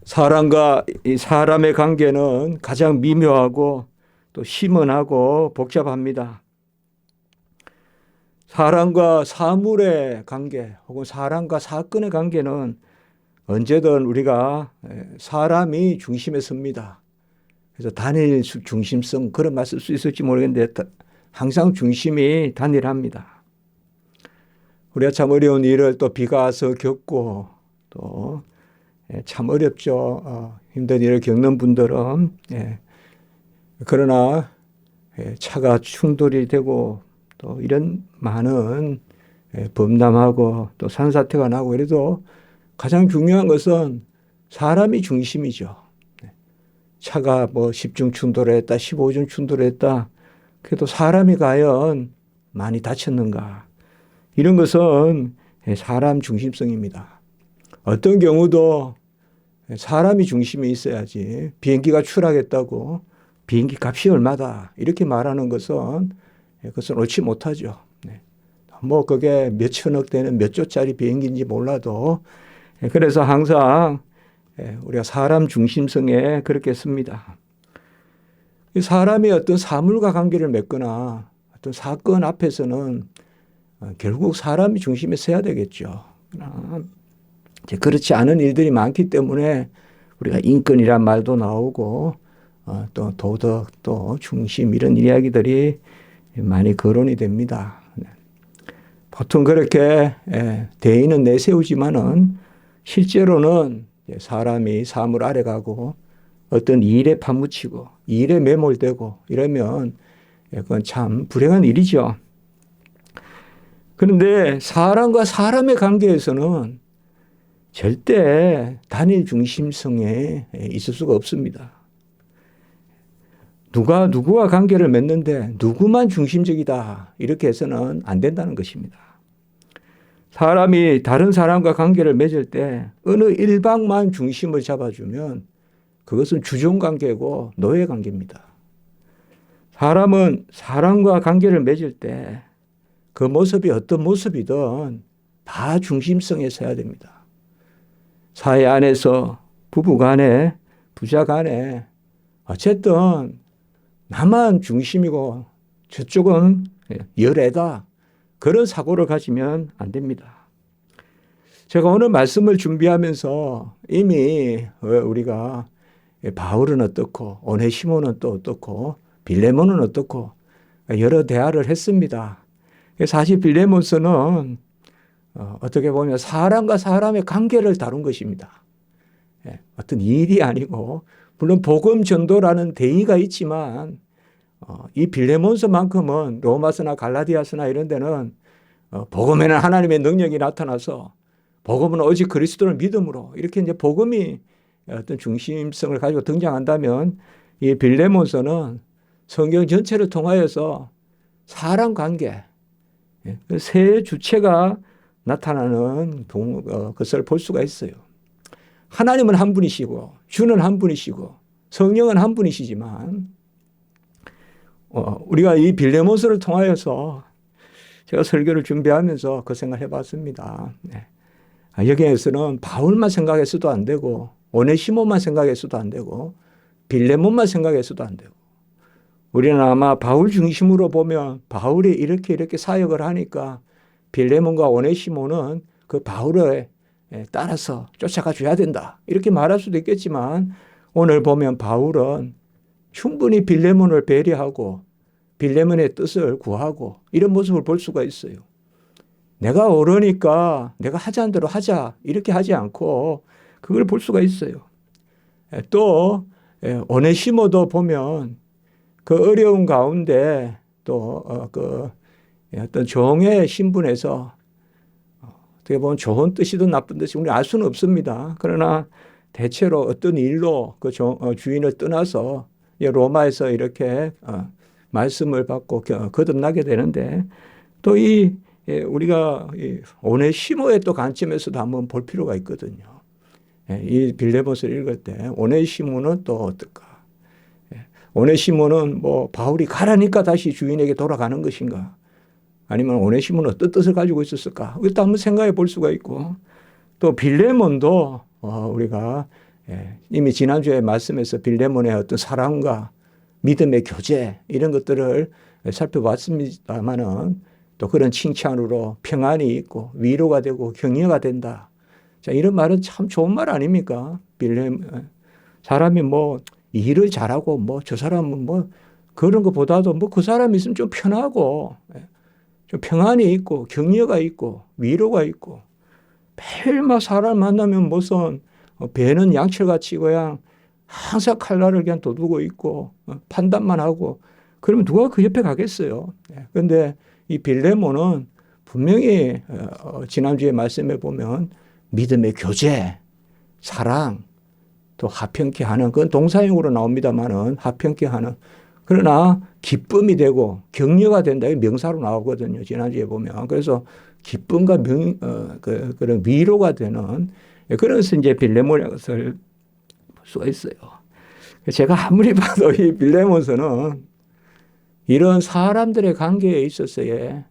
사람과 이 사람의 관계는 가장 미묘하고 또 심은하고 복잡합니다. 사람과 사물의 관계 혹은 사람과 사건의 관계는 언제든 우리가 사람이 중심에 섭니다. 그래서 단일 중심성 그런 말 쓸 수 있을지 모르겠는데 항상 중심이 단일합니다. 우리가 참 어려운 일을 또 비가 와서 겪고 또 참 어렵죠. 힘든 일을 겪는 분들은 그러나 차가 충돌이 되고 또 이런 많은 범람하고 또 산사태가 나고 그래도 가장 중요한 것은 사람이 중심이죠. 차가 뭐 10중 충돌했다, 15중 충돌했다. 그래도 사람이 과연 많이 다쳤는가? 이런 것은 사람 중심성입니다. 어떤 경우도 사람이 중심에 있어야지 비행기가 추락했다고 비행기 값이 얼마다 이렇게 말하는 것은 그것은 옳지 못하죠. 뭐 그게 몇천억 되는 몇 조짜리 비행기인지 몰라도 그래서 항상 우리가 사람 중심성에 그렇게 씁니다. 사람이 어떤 사물과 관계를 맺거나 어떤 사건 앞에서는 결국 사람이 중심에 서야 되겠죠. 그렇지 않은 일들이 많기 때문에 우리가 인권이란 말도 나오고 또 도덕 또 중심 이런 이야기들이 많이 거론이 됩니다. 보통 그렇게 대의는 내세우지만은 실제로는 사람이 사물 아래 가고 어떤 일에 파묻히고 일에 매몰되고 이러면 그건 참 불행한 일이죠. 그런데 사람과 사람의 관계에서는 절대 단일 중심성에 있을 수가 없습니다. 누가 누구와 관계를 맺는데 누구만 중심적이다 이렇게 해서는 안 된다는 것입니다. 사람이 다른 사람과 관계를 맺을 때 어느 일방만 중심을 잡아주면 그것은 주종관계고 노예관계입니다. 사람은 사람과 관계를 맺을 때 그 모습이 어떤 모습이든 다 중심성에 서야 됩니다. 사회 안에서 부부 간에 부자 간에 어쨌든 나만 중심이고 저쪽은 열애다. 그런 사고를 가지면 안 됩니다. 제가 오늘 말씀을 준비하면서 이미 우리가 바울은 어떻고 오네시모는 또 어떻고 빌레몬은 어떻고 여러 대화를 했습니다. 사실 빌레몬서는 어떻게 보면 사람과 사람의 관계를 다룬 것입니다. 어떤 일이 아니고 물론 복음 전도라는 대의가 있지만 이 빌레몬서만큼은 로마서나 갈라디아서나 이런 데는 복음에는 하나님의 능력이 나타나서 복음은 오직 그리스도를 믿음으로 이렇게 이제 복음이 어떤 중심성을 가지고 등장한다면 이 빌레몬서는 성경 전체를 통하여서 사람 관계 세 주체가 나타나는 것을 볼 수가 있어요. 하나님은 한 분이시고 주는 한 분이시고 성령은 한 분이시지만 우리가 이 빌레몬서를 통하여서 제가 설교를 준비하면서 그 생각을 해봤습니다. 여기에서는 바울만 생각해서도 안 되고 오네시모만 생각해서도 안 되고 빌레몬만 생각해서도 안 되고 우리는 아마 바울 중심으로 보면 바울이 이렇게 사역을 하니까 빌레몬과 오네시모는 그 바울에 따라서 쫓아가 줘야 된다. 이렇게 말할 수도 있겠지만 오늘 보면 바울은 충분히 빌레몬을 배려하고 빌레몬의 뜻을 구하고 이런 모습을 볼 수가 있어요. 내가 옳으니까 내가 하자는 대로 하자 이렇게 하지 않고 그걸 볼 수가 있어요. 또 오네시모도 보면 그 어려운 가운데 또 어떤 종의 신분에서 어떻게 보면 좋은 뜻이든 나쁜 뜻이 우리 알 수는 없습니다. 그러나 대체로 어떤 일로 그 주인을 떠나서 로마에서 이렇게 말씀을 받고 거듭나게 되는데 또 우리가 오네시모의 또 관점에서도 한번 볼 필요가 있거든요. 이 빌레몬서를 읽을 때 오네시모는 또 어떨까? 오네시모는 뭐 바울이 가라니까 다시 주인에게 돌아가는 것인가? 아니면 오네시모는 어떤 뜻을 가지고 있었을까? 이것도 한번 생각해 볼 수가 있고 또 빌레몬도 우리가 이미 지난주에 말씀에서 빌레몬의 어떤 사랑과 믿음의 교제 이런 것들을 살펴봤습니다만은 또 그런 칭찬으로 평안이 있고 위로가 되고 격려가 된다. 자, 이런 말은 참 좋은 말 아닙니까? 사람이 뭐 일을 잘하고 뭐 저 사람은 뭐 그런 것보다도 뭐 그 사람이 있으면 좀 편하고 좀 평안이 있고 격려가 있고 위로가 있고 매일 막 사람 만나면 무슨 배는 양철같이 그냥 항상 칼날을 그냥 돋우고 있고 판단만 하고 그러면 누가 그 옆에 가겠어요. 그런데 이 빌레몬은 분명히 지난주에 말씀해 보면 믿음의 교제, 사랑, 또 화평케 하는 그건 동사형으로 나옵니다만은 화평케 하는 그러나 기쁨이 되고 격려가 된다. 명사로 나오거든요. 지난주에 보면. 그래서 기쁨과 그런 위로가 되는 그래서 이제 빌레몬의 것을 볼 수가 있어요. 제가 아무리 봐도 이 빌레몬서는 이런 사람들의 관계에 있어서의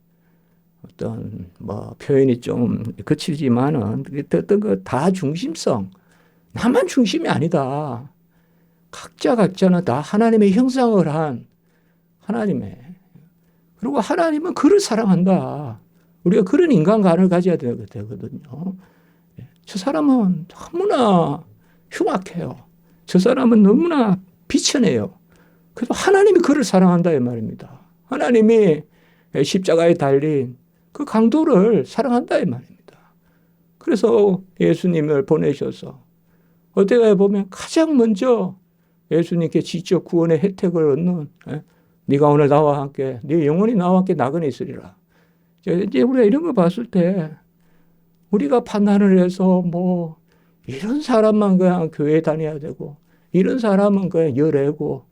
어떤 뭐 표현이 좀 거칠지만은 어떤 그 다 중심성, 나만 중심이 아니다. 각자는 다 하나님의 형상을 한 하나님의 그리고 하나님은 그를 사랑한다. 우리가 그런 인간관을 가져야 되거든요. 저 사람은 너무나 흉악해요. 저 사람은 너무나 비천해요. 그래도 하나님이 그를 사랑한다 이 말입니다. 하나님이 십자가에 달린 그 강도를 사랑한다 이 말입니다. 그래서 예수님을 보내셔서 어떻게 보면 가장 먼저 예수님께 직접 구원의 혜택을 얻는 네가 오늘 나와 함께 네 영혼이 나와 함께 나그네 있으리라. 이제 우리가 이런 거 봤을 때 우리가 판단을 해서 뭐 이런 사람만 그냥 교회 다녀야 되고 이런 사람은 그냥 열애고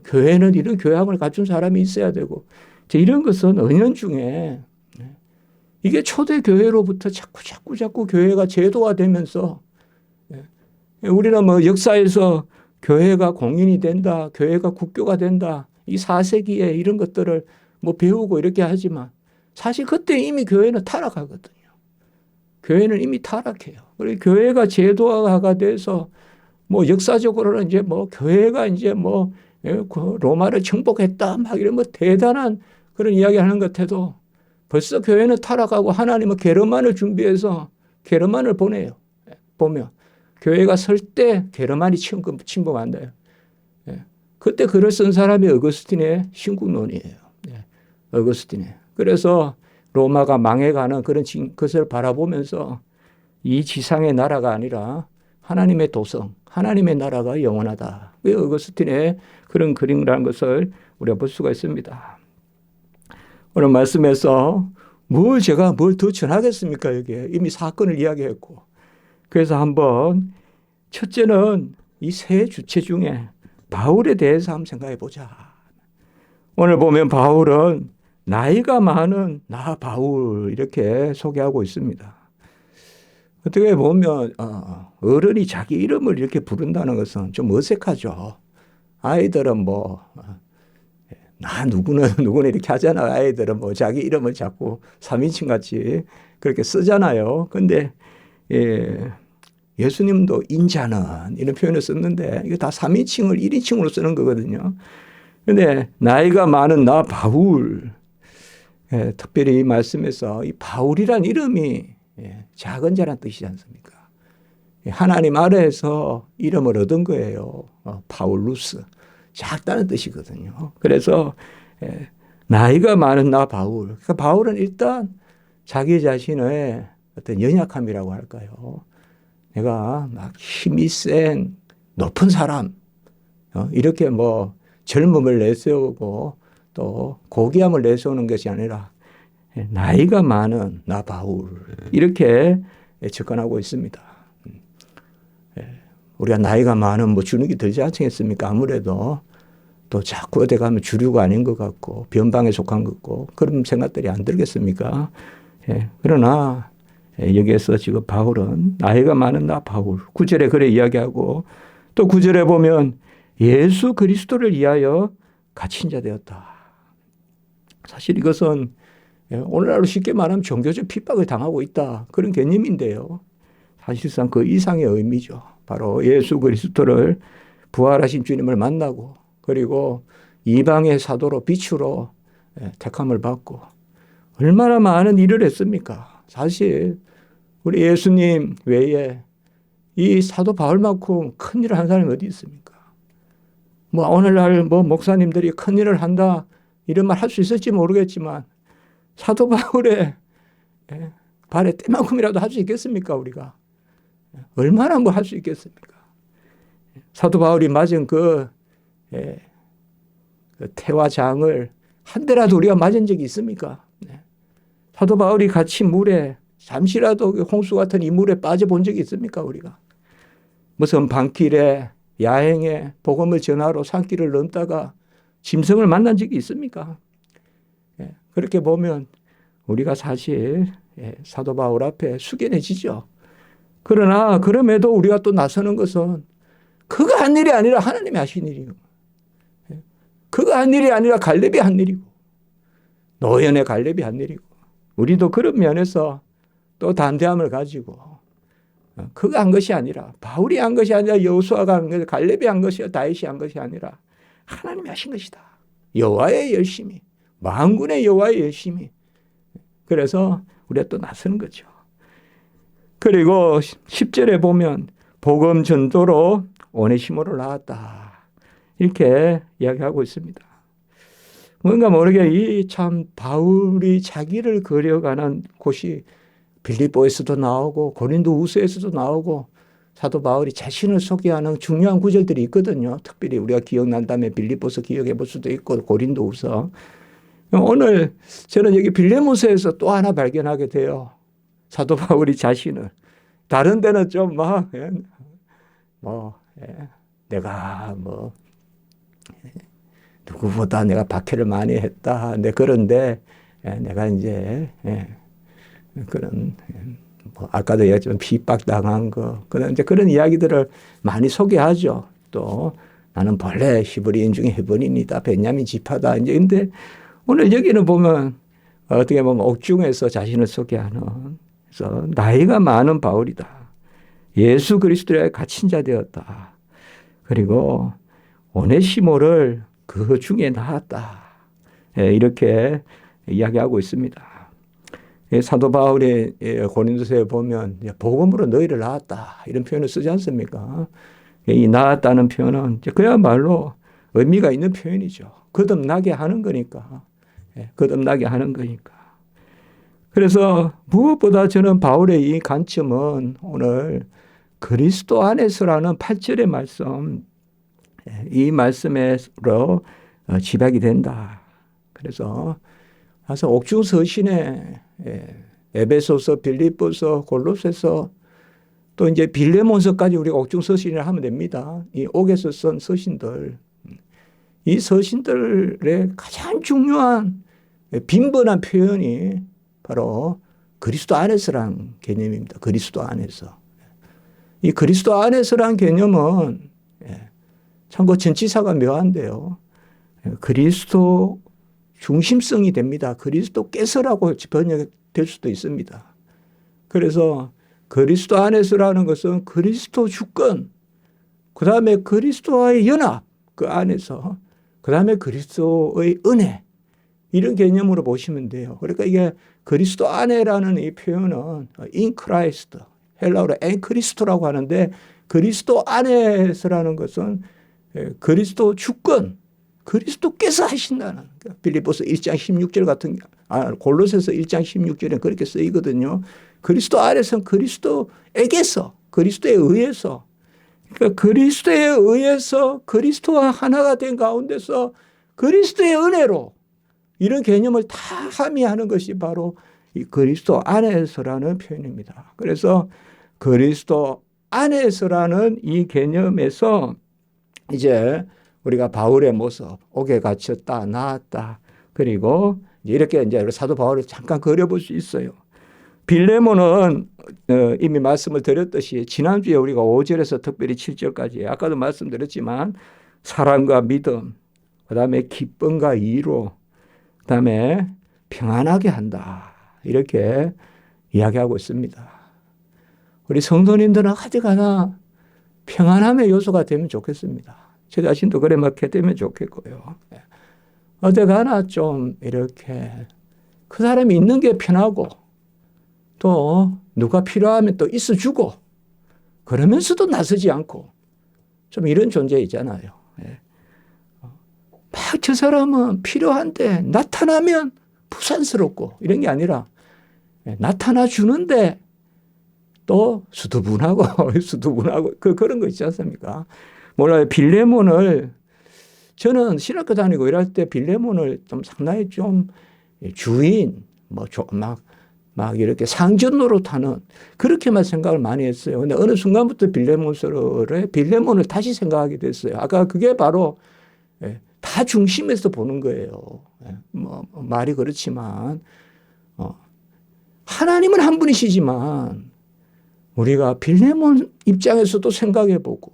교회는 이런 교양을 갖춘 사람이 있어야 되고 이런 것은 은연중에 이게 초대교회로부터 자꾸 교회가 제도화되면서 우리는 뭐 역사에서 교회가 공인이 된다, 교회가 국교가 된다, 이 4세기에 이런 것들을 뭐 배우고 이렇게 하지만 사실 그때 이미 교회는 타락하거든요. 교회는 이미 타락해요. 그리고 교회가 제도화가 돼서 뭐 역사적으로는 이제 뭐 교회가 이제 뭐 로마를 정복했다 막 이런 뭐 대단한 그런 이야기 하는 것 같아도 벌써 교회는 타락하고 하나님은 게르만을 준비해서 게르만을 보내요. 보면 교회가 설 때 게르만이 침범한다요. 그때 글을 쓴 사람이 어거스틴의 신국론이에요. 어거스틴의. 그래서 로마가 망해가는 그런 것을 바라보면서 이 지상의 나라가 아니라 하나님의 도성, 하나님의 나라가 영원하다. 그 어거스틴의 그런 그림이라는 것을 우리가 볼 수가 있습니다. 오늘 말씀에서 제가 뭘 더 전하겠습니까? 여기에 이미 사건을 이야기했고. 그래서 한번 첫째는 이 세 주체 중에 바울에 대해서 한번 생각해 보자. 오늘 보면 바울은 나이가 많은 나 바울 이렇게 소개하고 있습니다. 어떻게 보면 어른이 자기 이름을 이렇게 부른다는 것은 좀 어색하죠. 아이들은 뭐 나 누구는 이렇게 하잖아요. 아이들은 뭐 자기 이름을 자꾸 3인칭 같이 그렇게 쓰잖아요. 근데 예수님도 인자는 이런 표현을 썼는데 이거 다 3인칭을 1인칭으로 쓰는 거거든요. 근데 나이가 많은 나 바울 특별히 이 말씀에서 이 바울이란 이름이 작은 자란 뜻이지 않습니까? 하나님 아래에서 이름을 얻은 거예요. 바울루스. 작다는 뜻이거든요. 그래서 나이가 많은 나 바울. 그러니까 바울은 일단 자기 자신의 어떤 연약함이라고 할까요? 내가 막 힘이 센 높은 사람 이렇게 뭐 젊음을 내세우고 또 고귀함을 내세우는 것이 아니라 나이가 많은 나 바울 이렇게 접근하고 있습니다. 우리가 나이가 많은 뭐 주눅이 들지 않겠습니까? 아무래도 또 자꾸 어디 가면 주류가 아닌 것 같고 변방에 속한 것 같고 그런 생각들이 안 들겠습니까? 그러나 여기에서 지금 바울은 나이가 많은 나 바울 9절에 그래 이야기하고 또 9절에 보면 예수 그리스도를 위하여 갇힌 자 되었다. 사실 이것은 오늘날로 쉽게 말하면 종교적 핍박을 당하고 있다. 그런 개념인데요. 사실상 그 이상의 의미죠. 바로 예수 그리스도를 부활하신 주님을 만나고 그리고 이방의 사도로 빛으로 택함을 받고 얼마나 많은 일을 했습니까? 사실 우리 예수님 외에 이 사도 바울만큼 큰 일을 한 사람이 어디 있습니까? 뭐 오늘날 뭐 목사님들이 큰 일을 한다 이런 말 할 수 있을지 모르겠지만 사도 바울의 발에 때만큼이라도 할 수 있겠습니까? 우리가 얼마나 뭐 할 수 있겠습니까? 사도 바울이 맞은 그 태와 장을 한 대라도 우리가 맞은 적이 있습니까? 사도 바울이 같이 물에 잠시라도 홍수 같은 이 물에 빠져본 적이 있습니까? 우리가 무슨 밤길에 야행에 복음을 전하러 산길을 넘다가 짐승을 만난 적이 있습니까? 그렇게 보면 우리가 사실 사도 바울 앞에 숙연해지죠. 그러나 그럼에도 우리가 또 나서는 것은 그가 한 일이 아니라 하나님이 하신 일이고 그가 한 일이 아니라 갈렙이 한 일이고 노연의 갈렙이 한 일이고 우리도 그런 면에서 또 담대함을 가지고 그가 한 것이 아니라 바울이 한 것이 아니라 여호수아가 한 것이 갈렙이 한 것이 다윗이 한 것이 아니라 하나님이 하신 것이다. 여호와의 열심히 만군의 여호와의 열심히 그래서 우리가 또 나서는 거죠. 그리고 10절에 보면 복음 전도로 오네시모를 낳았다. 이렇게 이야기하고 있습니다. 뭔가 모르게 이 참 바울이 자기를 그려가는 곳이 빌립보에서도 나오고 고린도후서에서도 나오고 사도 바울이 자신을 소개하는 중요한 구절들이 있거든요. 특별히 우리가 기억난다면 빌립보서 기억해 볼 수도 있고 고린도후서. 오늘 저는 여기 빌레몬서에서 또 하나 발견하게 돼요. 사도 바울이 자신을 다른 데는 좀 내가 누구보다 내가 박해를 많이 했다. 그런데 내가 이제 그런 아까도 얘기했지만 핍박당한 거 그런 이제 그런 이야기들을 많이 소개하죠. 또 나는 본래 히브리인 중에 히브리인이다. 베냐민 지파다. 이제 근데 오늘 여기는 보면 어떻게 보면 옥중에서 자신을 소개하는 그래서 나이가 많은 바울이다. 예수 그리스도의 갇힌 자 되었다. 그리고 오네시모를 그 중에 낳았다. 이렇게 이야기하고 있습니다. 사도 바울이 고린도서에 보면 복음으로 너희를 낳았다. 이런 표현을 쓰지 않습니까? 이 낳았다는 표현은 그야말로 의미가 있는 표현이죠. 거듭나게 하는 거니까. 거듭나게 하는 거니까. 그래서 무엇보다 저는 바울의 이 관점은 오늘 그리스도 안에서라는 8절의 말씀, 이 말씀으로 집약이 된다. 그래서 옥중 서신에 에베소서, 빌립보서, 골로새서 또 이제 빌레몬서까지 우리가 옥중 서신이라 하면 됩니다. 이 옥에서 쓴 서신들, 이 서신들의 가장 중요한 빈번한 표현이 바로 그리스도 안에서란 개념입니다. 그리스도 안에서. 이 그리스도 안에서란 개념은 참고 전치사가 묘한데요. 그리스도 중심성이 됩니다. 그리스도께서라고 번역될 수도 있습니다. 그래서 그리스도 안에서라는 것은 그리스도 주권, 그 다음에 그리스도와의 연합, 그 안에서, 그 다음에 그리스도의 은혜, 이런 개념으로 보시면 돼요. 그러니까 이게 그리스도 안에라는 이 표현은 in Christ, 헬라어로 en Christo라고 하는데 그리스도 안에서라는 것은 그리스도 주권, 그리스도께서 하신다는 빌립보서 1장 16절 같은 골로새서 1장 16절에 그렇게 쓰이거든요. 그리스도 안에서는 그리스도에게서 그리스도에 의해서 그러니까 그리스도에 의해서 그리스도와 하나가 된 가운데서 그리스도의 은혜로 이런 개념을 다 함의하는 것이 바로 이 그리스도 안에서라는 표현입니다. 그래서 그리스도 안에서라는 이 개념에서 이제 우리가 바울의 모습, 옥에 갇혔다, 나았다. 그리고 이렇게 이제 사도 바울을 잠깐 그려볼 수 있어요. 빌레몬은 이미 말씀을 드렸듯이 지난주에 우리가 5절에서 특별히 7절까지 아까도 말씀드렸지만 사랑과 믿음, 그 다음에 기쁨과 이로, 그 다음에 평안하게 한다. 이렇게 이야기하고 있습니다. 우리 성도님들은 어디가나 평안함의 요소가 되면 좋겠습니다. 제 자신도 그래 맞게 되면 좋겠고요. 어디가나 좀 이렇게 그 사람이 있는 게 편하고 또 누가 필요하면 또 있어주고 그러면서도 나서지 않고 좀 이런 존재 있잖아요. 막 저 사람은 필요한데 나타나면 부산스럽고 이런 게 아니라 나타나 주는데 또 수두분하고 그런 거 있지 않습니까? 몰라요. 빌레몬을 저는 신학교 다니고 이럴 때 빌레몬을 좀 상당히 좀 주인 막 이렇게 상전 노릇하는 그렇게만 생각을 많이 했어요. 근데 어느 순간부터 빌레몬을 다시 생각하게 됐어요. 아까 그게 바로 다 중심에서 보는 거예요. 말이 그렇지만 하나님은 한 분이시지만 우리가 빌레몬 입장에서도 생각해 보고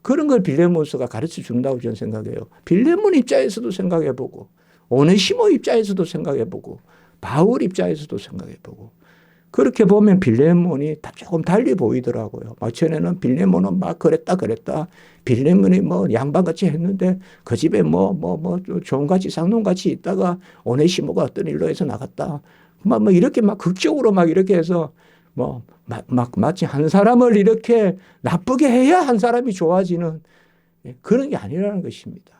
그런 걸 빌레몬서가 가르쳐 준다고 저는 생각해요. 빌레몬 입장에서도 생각해 보고 오네시모 입장에서도 생각해 보고 바울 입장에서도 생각해 보고 그렇게 보면 빌레몬이 조금 달리 보이더라고요. 전에는 빌레몬은 막 그랬다. 빌레몬이 뭐 양반같이 했는데 그 집에 종같이 쌍놈같이 있다가 오네시모가 어떤 일로 해서 나갔다. 막 이렇게 막 극적으로 막 이렇게 해서 마치 한 사람을 이렇게 나쁘게 해야 한 사람이 좋아지는 그런 게 아니라는 것입니다.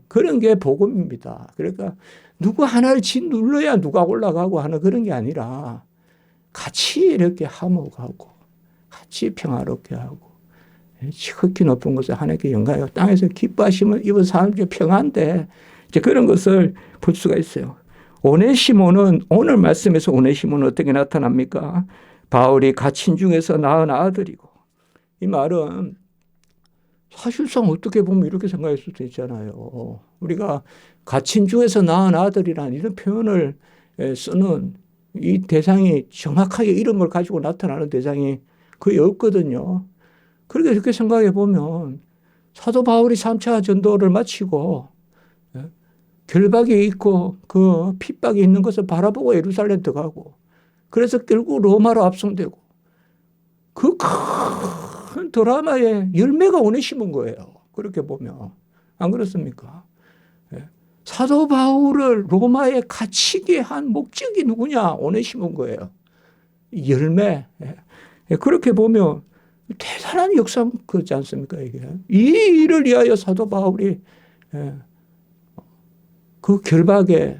그런 게 복음입니다. 그러니까 누구 하나를 짓눌러야 누가 올라가고 하는 그런 게 아니라 같이 이렇게 화목하고 같이 평화롭게 하고 지극히 높은 곳에 하나님께 영광이고 땅에서 기뻐하심을 입은 사람들이 평안데 이제 그런 것을 볼 수가 있어요. 오네시모는 오늘 말씀에서 오네시모는 어떻게 나타납니까? 바울이 갇힌 중에서 낳은 아들이고 이 말은 사실상 어떻게 보면 이렇게 생각할 수도 있잖아요. 우리가 갇힌 중에서 낳은 아들이라는 이런 표현을 쓰는 이 대상이 정확하게 이런 걸 가지고 나타나는 대상이 거의 없거든요. 그렇게 이렇게 생각해 보면 사도 바울이 3차 전도를 마치고 결박이 있고 그 핍박이 있는 것을 바라보고 예루살렘 들어가고 그래서 결국 로마로 압송되고 그 큰 드라마의 열매가 오네시모인 거예요. 그렇게 보면. 안 그렇습니까? 사도 바울을 로마에 갇히게 한 목적이 누구냐? 오네시모인 거예요. 열매. 그렇게 보면 대단한 역사 그렇지 않습니까? 이게. 이 일을 위하여 사도 바울이 그 결박에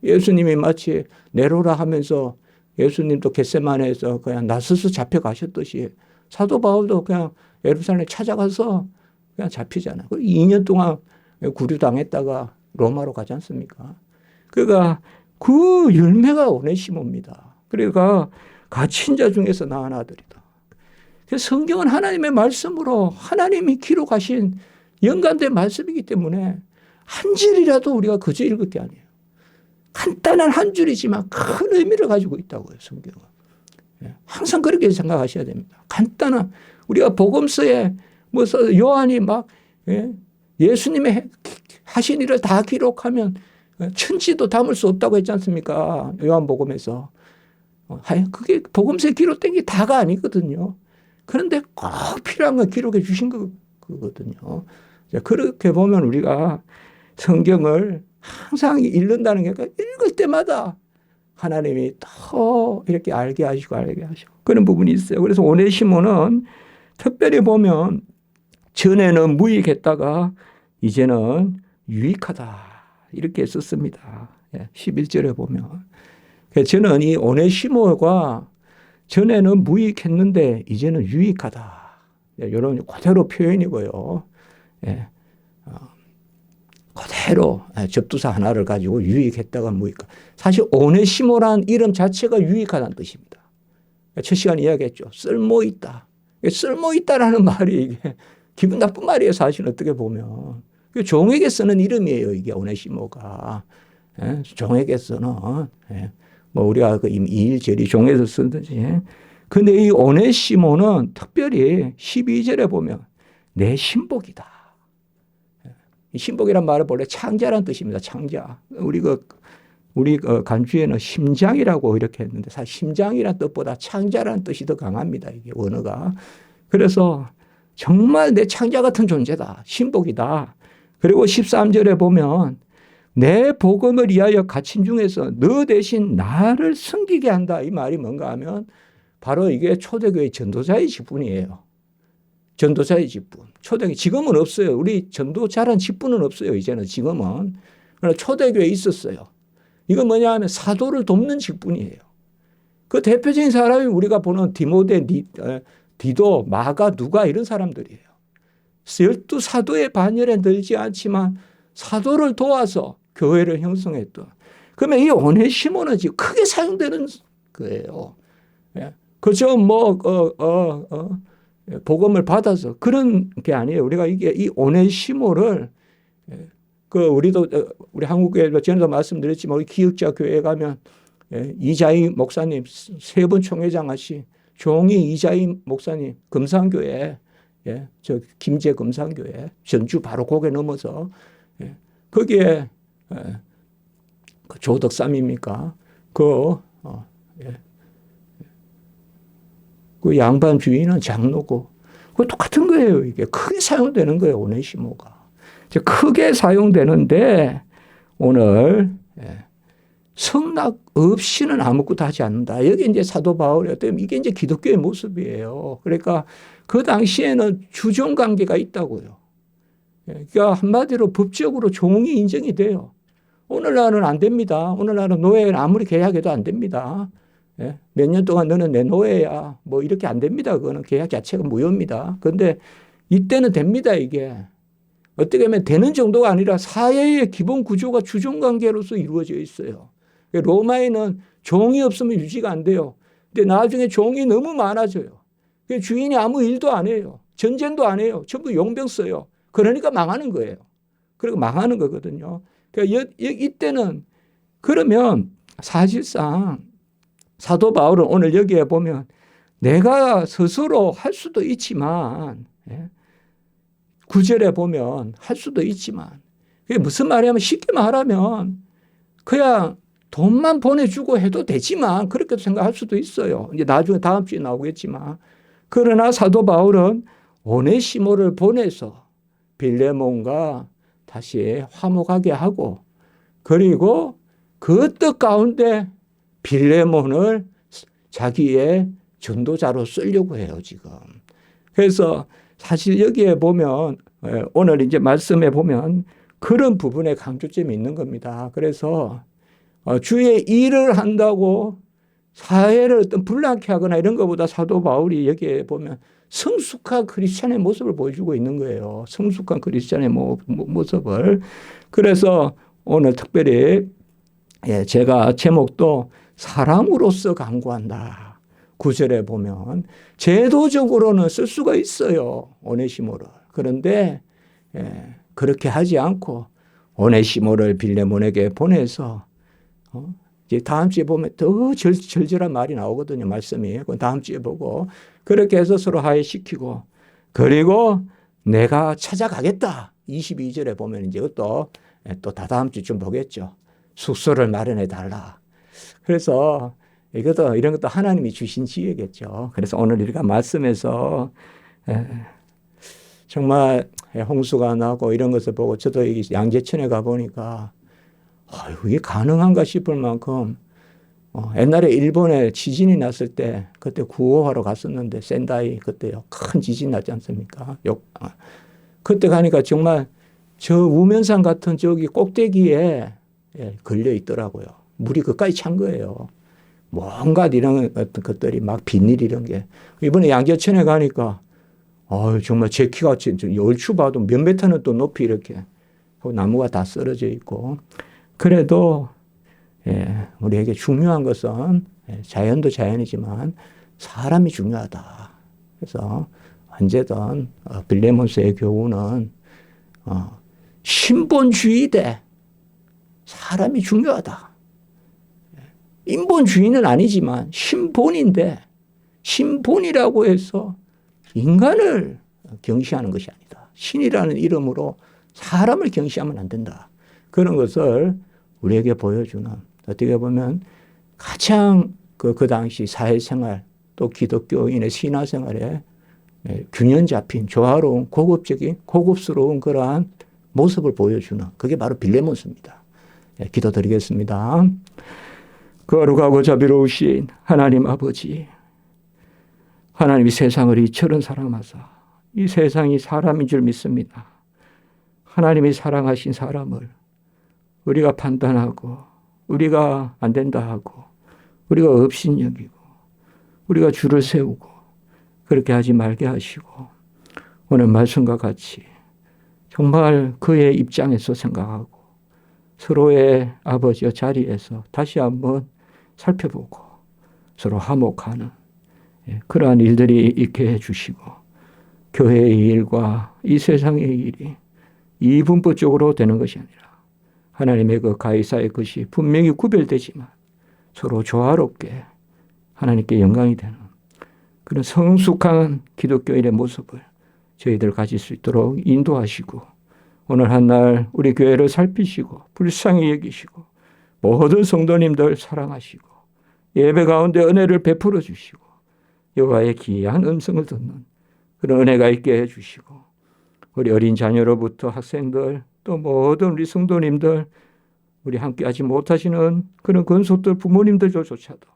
예수님이 마치 내로라 하면서 예수님도 겟세마네에서 그냥 나서서 잡혀가셨듯이 사도 바울도 그냥 예루살렘에 찾아가서 그냥 잡히잖아요. 2년 동안 구류당했다가 로마로 가지 않습니까? 그러니까 그 열매가 오네시모입니다. 그러니까 갇힌 자 중에서 낳은 아들이다. 성경은 하나님의 말씀으로 하나님이 기록하신 연관된 말씀이기 때문에 한 줄이라도 우리가 그저 읽을 게 아니에요. 간단한 한 줄이지만 큰 의미를 가지고 있다고요, 성경은. 항상 그렇게 생각하셔야 됩니다. 간단한, 우리가 복음서에 요한이 막 예수님의 하신 일을 다 기록하면 천지도 담을 수 없다고 했지 않습니까? 요한복음에서. 그게 복음서에 기록된 게 다가 아니거든요. 그런데 꼭 필요한 걸 기록해 주신 거거든요. 그렇게 보면 우리가 성경을 항상 읽는다는 게 읽을 때마다 하나님이 더 이렇게 알게 하시고 그런 부분이 있어요. 그래서 오네시모는 특별히 보면 전에는 무익했다가 이제는 유익하다 이렇게 썼습니다. 11절에 보면. 저는 이 오네시모가 전에는 무익했는데 이제는 유익하다. 이런 그대로 표현이고요. 그대로 접두사 하나를 가지고 유익했다가 무익하. 사실 오네시모란 이름 자체가 유익하다는 뜻입니다. 첫 시간에 이야기했죠. 쓸모있다. 쓸모있다라는 말이 이게 기분 나쁜 말이에요. 사실 어떻게 보면. 종에게 쓰는 이름이에요. 이게 오네시모가. 종에게 쓰는. 우리가 그 이일절이 종에서 쓰듯이. 근데 이 오네시모는 특별히 12절에 보면 내 신복이다. 신복이란 말은 원래 창자라는 뜻입니다. 창자. 우리 우리 간주에는 심장이라고 이렇게 했는데 사실 심장이라는 뜻보다 창자라는 뜻이 더 강합니다. 이게 원어가. 그래서 정말 내 창자 같은 존재다. 신복이다. 그리고 13절에 보면 내 복음을 위하여 갇힌 중에서 너 대신 나를 섬기게 한다. 이 말이 뭔가 하면 바로 이게 초대교회 전도자의 직분이에요. 전도자의 직분. 초대교회 지금은 없어요. 우리 전도자란 직분은 없어요. 이제는 지금은. 그러나 초대교회에 있었어요. 이건 뭐냐 하면 사도를 돕는 직분이에요. 그 대표적인 사람이 우리가 보는 디모데, 디도, 마가, 누가 이런 사람들이에요. 12사도의 반열에 들지 않지만 사도를 도와서 교회를 형성했던. 그러면 이 오네시모는 지금 크게 사용되는 거예요. 그저 복음을 받아서 그런 게 아니에요. 우리가 이 오네시모를 우리도 우리 한국교회 전에도 말씀드렸지만 우리 기역자 교회에 가면 이자희 목사님 3번 총회장 하신 종이 이자희 목사님 금산교회 저 김제 금산교회 전주 바로 고개 넘어서 거기에 그 조덕삼입니까? 그 양반 주인은 장로고 그 똑같은 거예요. 이게 크게 사용되는 거예요. 오네시모가. 크게 사용되는데 오늘 성락 없이는 아무것도 하지 않는다. 여기 이제 사도 바울이 어떻게 이게 이제 기독교의 모습이에요. 그러니까 그 당시에는 주종 관계가 있다고요. 그러니까 한마디로 법적으로 종이 인정이 돼요. 오늘날은 안 됩니다. 오늘날은 노예는 아무리 계약해도 안 됩니다. 몇 년 동안 너는 내 노예야. 뭐 이렇게 안 됩니다. 그거는 계약 자체가 무효입니다. 그런데 이때는 됩니다. 이게. 어떻게 하면 되는 정도가 아니라 사회의 기본 구조가 주종관계로서 이루어져 있어요. 로마에는 종이 없으면 유지가 안 돼요. 근데 나중에 종이 너무 많아져요. 주인이 아무 일도 안 해요. 전쟁도 안 해요. 전부 용병 써요. 그러니까 망하는 거예요. 그리고 망하는 거거든요. 그러니까 이때는 그러면 사실상 사도 바울은 오늘 여기에 보면 내가 스스로 할 수도 있지만 9절에 보면 할 수도 있지만 그게 무슨 말이냐면 쉽게 말하면 그냥 돈만 보내주고 해도 되지만 그렇게 생각할 수도 있어요. 이제 나중에 다음 주에 나오겠지만 그러나 사도 바울은 오네시모를 보내서 빌레몬과 다시 화목하게 하고 그리고 그 뜻 가운데 빌레몬을 자기의 전도자로 쓰려고 해요, 지금. 그래서 사실 여기에 보면 오늘 이제 말씀에 보면 그런 부분에 강조점이 있는 겁니다. 그래서 주의 일을 한다고 사회를 어떤 불량케 하거나 이런 것보다 사도 바울이 여기에 보면 성숙한 크리스찬의 모습을 보여주고 있는 거예요. 성숙한 크리스찬의 모습을. 그래서 오늘 특별히 제가 제목도 사람으로서 강구한다. 9절에 보면 제도적으로는 쓸 수가 있어요. 오네시모를. 그런데 그렇게 하지 않고 오네시모를 빌레몬에게 보내서 이제 다음 주에 보면 더 절절한 말이 나오거든요. 말씀이. 그건 다음 주에 보고 그렇게 해서 서로 화해시키고 그리고 내가 찾아가겠다. 22절에 보면 이제 또 다다음 주쯤 보겠죠. 숙소를 마련해 달라. 그래서 이런 것도 하나님이 주신 지혜겠죠. 그래서 오늘 우리가 말씀에서 정말 홍수가 나고 이런 것을 보고 저도 양재천에 가보니까 이게 가능한가 싶을 만큼 옛날에 일본에 지진이 났을 때 그때 구호하러 갔었는데 센다이 그때요. 큰 지진 났지 않습니까? 그때 가니까 정말 저 우면산 같은 저기 꼭대기에 걸려 있더라고요. 물이 그까지 찬 거예요. 뭔가 이런 것들이 막 비닐 이런 게. 이번에 양재천에 가니까 정말 제 키가 얼추 봐도 몇 메터는 또 높이 이렇게 나무가 다 쓰러져 있고 그래도 우리에게 중요한 것은 자연도 자연이지만 사람이 중요하다. 그래서 언제든 빌레몬스의 교훈은 신본주의 대 사람이 중요하다. 인본주의는 아니지만 신본인데 신본이라고 해서 인간을 경시하는 것이 아니다. 신이라는 이름으로 사람을 경시하면 안 된다. 그런 것을 우리에게 보여주는 어떻게 보면 가장 그 당시 사회생활 또 기독교인의 신화생활에 균형 잡힌 조화로운 고급스러운 그러한 모습을 보여주는 그게 바로 빌레몬스입니다. 기도드리겠습니다. 거룩하고 자비로우신 하나님 아버지, 하나님이 세상을 이처럼 사랑하사 이 세상이 사람인 줄 믿습니다. 하나님이 사랑하신 사람을 우리가 판단하고 우리가 안 된다 하고 우리가 업신여기고 우리가 줄을 세우고 그렇게 하지 말게 하시고 오늘 말씀과 같이 정말 그의 입장에서 생각하고 서로의 아버지의 자리에서 다시 한번 살펴보고 서로 화목하는 그러한 일들이 있게 해주시고 교회의 일과 이 세상의 일이 이분법적으로 되는 것이 아니라 하나님의 그 가이사의 것이 분명히 구별되지만 서로 조화롭게 하나님께 영광이 되는 그런 성숙한 기독교인의 모습을 저희들 가질 수 있도록 인도하시고 오늘 한날 우리 교회를 살피시고 불쌍히 여기시고 모든 성도님들 사랑하시고 예배 가운데 은혜를 베풀어 주시고 여호와의 귀한 음성을 듣는 그런 은혜가 있게 해주시고 우리 어린 자녀로부터 학생들 또 모든 우리 성도님들 우리 함께하지 못하시는 그런 근속들 부모님들조차도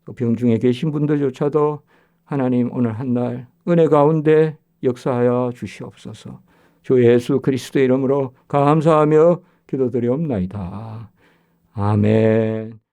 또 병중에 계신 분들조차도 하나님 오늘 한날 은혜 가운데 역사하여 주시옵소서. 주 예수 그리스도의 이름으로 감사하며 기도드리옵나이다. 아멘.